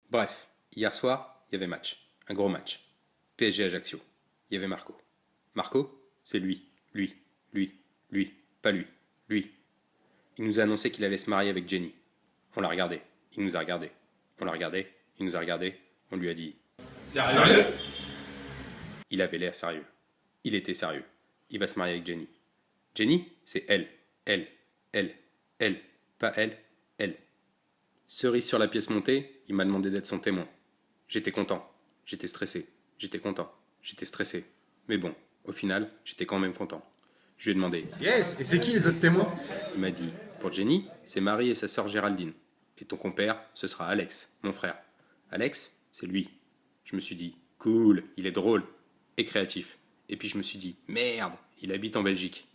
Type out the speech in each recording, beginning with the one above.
Bref, hier soir, il y avait match. Un gros match. PSG Ajaccio. Il y avait Marco. Marco, c'est lui. Pas lui. Lui. Il nous a annoncé qu'il allait se marier avec Jenny. On l'a regardé. Il nous a regardé. On l'a regardé. Il nous a regardé. On lui a dit... Sérieux? Il avait l'air sérieux. Il était sérieux. Il va se marier avec Jenny. Jenny, c'est elle. Elle. Pas elle, elle. Cerise sur la pièce montée, il m'a demandé d'être son témoin. J'étais content. J'étais stressé. J'étais content. J'étais stressé. Mais bon, au final, j'étais quand même content. Je lui ai demandé. Yes, et c'est qui les autres témoins? Il m'a dit, pour Jenny, c'est Marie et sa sœur Géraldine. Et ton compère, ce sera Alex, mon frère. Alex, c'est lui. Je me suis dit, cool, il est drôle et créatif. Et puis je me suis dit, merde, il habite en Belgique.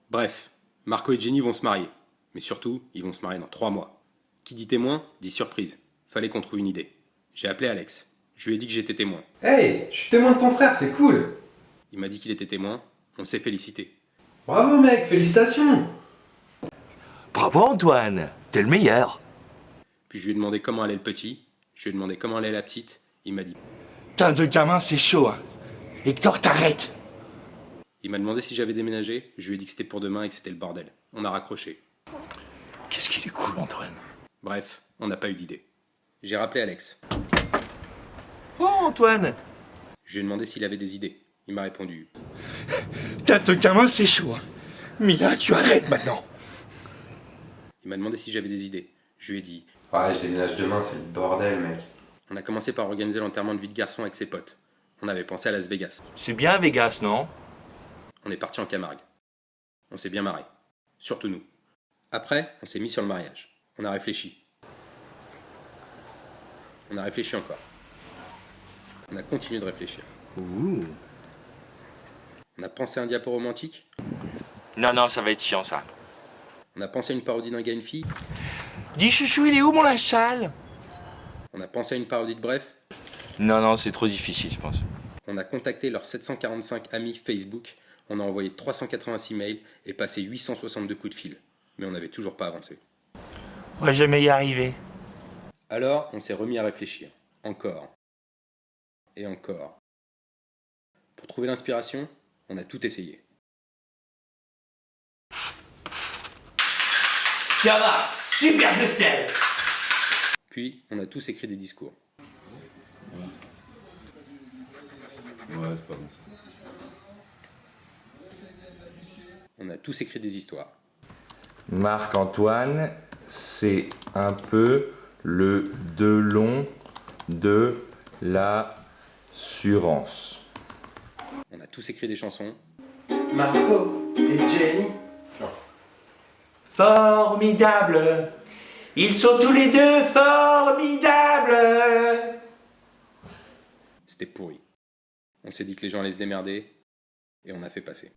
Bref, Marco et Jenny vont se marier. Mais surtout, ils vont se marier dans 3 mois. Qui dit témoin, dit surprise. Fallait qu'on trouve une idée. J'ai appelé Alex. Je lui ai dit que j'étais témoin. Hey, je suis témoin de ton frère, c'est cool. Il m'a dit qu'il était témoin. On s'est félicité. Bravo mec, félicitations. Bravo Antoine, t'es le meilleur. Puis je lui ai demandé comment allait le petit. Je lui ai demandé comment allait la petite. Il m'a dit... Putain de gamin, c'est chaud, hein. Hector, t'arrêtes. Il m'a demandé si j'avais déménagé. Je lui ai dit que c'était pour demain et que c'était le bordel. On a raccroché. Qu'est-ce qu'il est cool, Antoine. Bref, on n'a pas eu d'idée. J'ai rappelé Alex. Oh, Antoine. Je lui ai demandé s'il avait des idées. Il m'a répondu... Putain de gamin, c'est chaud, hein. Mila, tu arrêtes maintenant. Il m'a demandé si j'avais des idées. Je lui ai dit... Ouais, je déménage demain, c'est le bordel mec. On a commencé par organiser l'enterrement de vie de garçon avec ses potes. On avait pensé à Las Vegas. C'est bien Vegas, non? On est parti en Camargue. On s'est bien marré. Surtout nous. Après, on s'est mis sur le mariage. On a réfléchi. On a réfléchi encore. On a continué de réfléchir. Ouh. On a pensé à un diapo romantique. Non, ça va être chiant, ça. On a pensé à une parodie d'un gars et une fille. Dis chouchou, il est où mon lâche-châle? On a pensé à une parodie de Bref. Non, c'est trop difficile, je pense. On a contacté leurs 745 amis Facebook. On a envoyé 386 mails et passé 862 coups de fil. Mais on n'avait toujours pas avancé. On va jamais y arriver. Alors, on s'est remis à réfléchir. Encore. Et encore. Pour trouver l'inspiration, on a tout essayé. Ça va, super cocktail. Puis, on a tous écrit des discours. Ouais, c'est pas bon ça. On a tous écrit des histoires. Marc-Antoine, c'est un peu le Delon de l'assurance. On a tous écrit des chansons. Marco et Jenny. Formidable. Ils sont tous les deux formidables. C'était pourri. On s'est dit que les gens allaient se démerder. Et on a fait passer.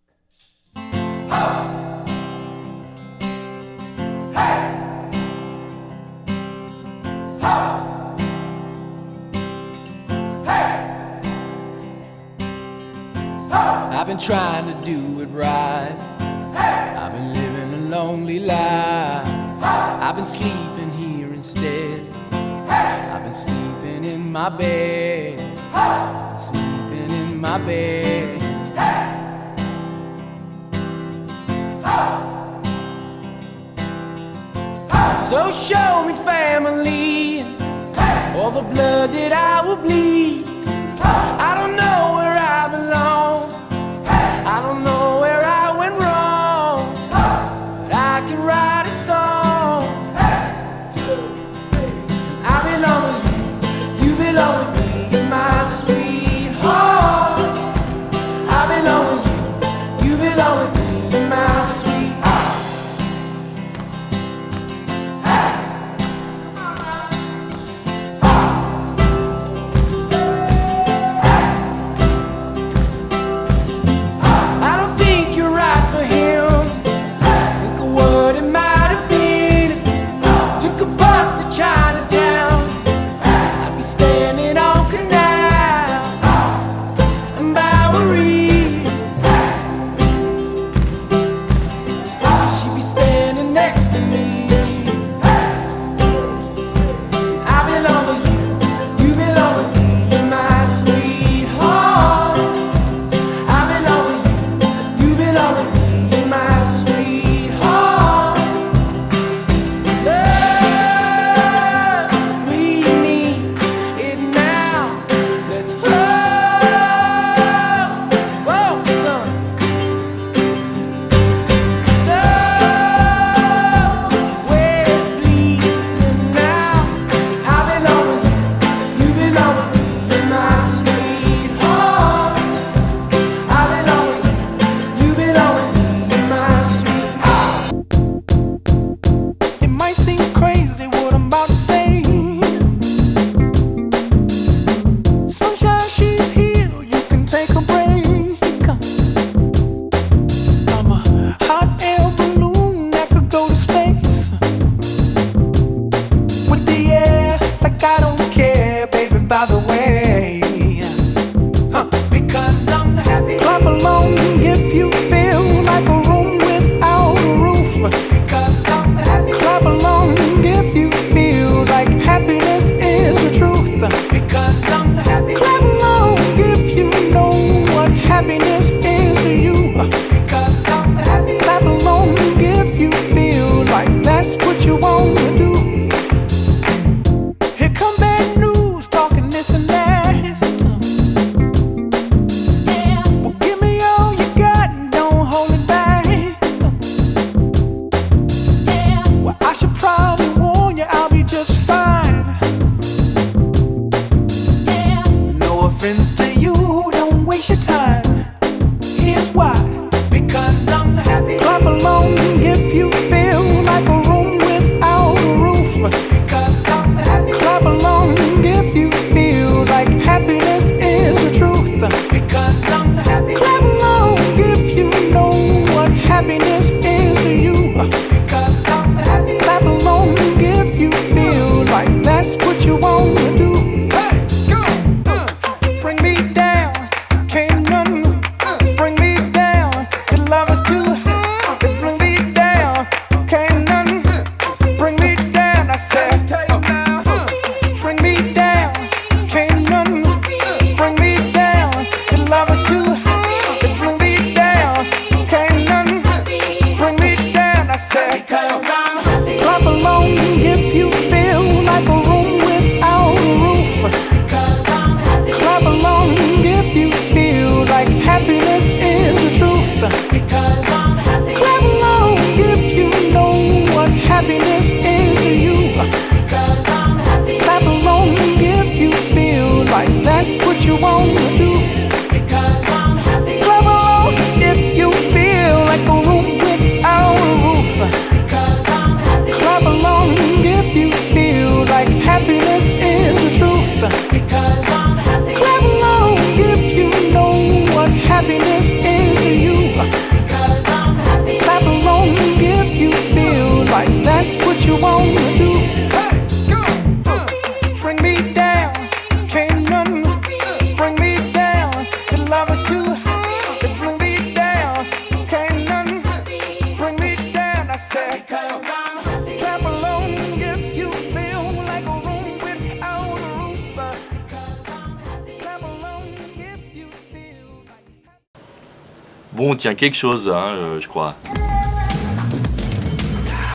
I've been trying to do it right. I've been living a lonely life. I've been sleeping here instead. I've been sleeping in my bed. Sleeping in my bed. So show me family, all the blood that I will bleed. I don't know where I belong. I don't know where I went wrong. But I can write a song. I belong with you. You belong with me, my sweetheart. I belong with you. You belong with me, my sweetheart. happens to you, don't waste your time. Here's why. Because I'm happy. Clap along if you feel like a room without a roof. Because I'm happy. Clap along if you feel like happiness is the truth. Because I'm happy. Clap along if you know what happiness is to you. Because I'm happy. Clap along if you feel like that's what you want to do. Hey, go! Bring me down, can't none bring me down. Your love is too high, bring me down, can't none bring me down. I said, bring me down, can't none bring me down. Your love is too high, bring me down, can't none bring me down. I said, because I'm happy. Clap along if you feel like a room without a roof. Because I'm happy. Clap along if you feel like happiness is the truth. Because I'm happy. Clap along if you know what happiness is to you. Because I'm happy. Clap along if you feel like that's what you want to do. Because I'm happy. Clap along if you feel like a room without a roof. Because I'm happy. Clap along if you feel like happiness is the truth. Because I'm happy. Clap along if you know what happiness is to you. Because I'm happy. Clap along if you feel like that's what you want to do. Hey, go! Bring me down, can't none bring me down. Your love is too high, bring me down, can't none bring me down. I said, because I'm happy. Clap along if you feel like a room without a roof. Because I'm happy. Clap along if you feel like. Bon, on tient quelque chose, hein, je crois.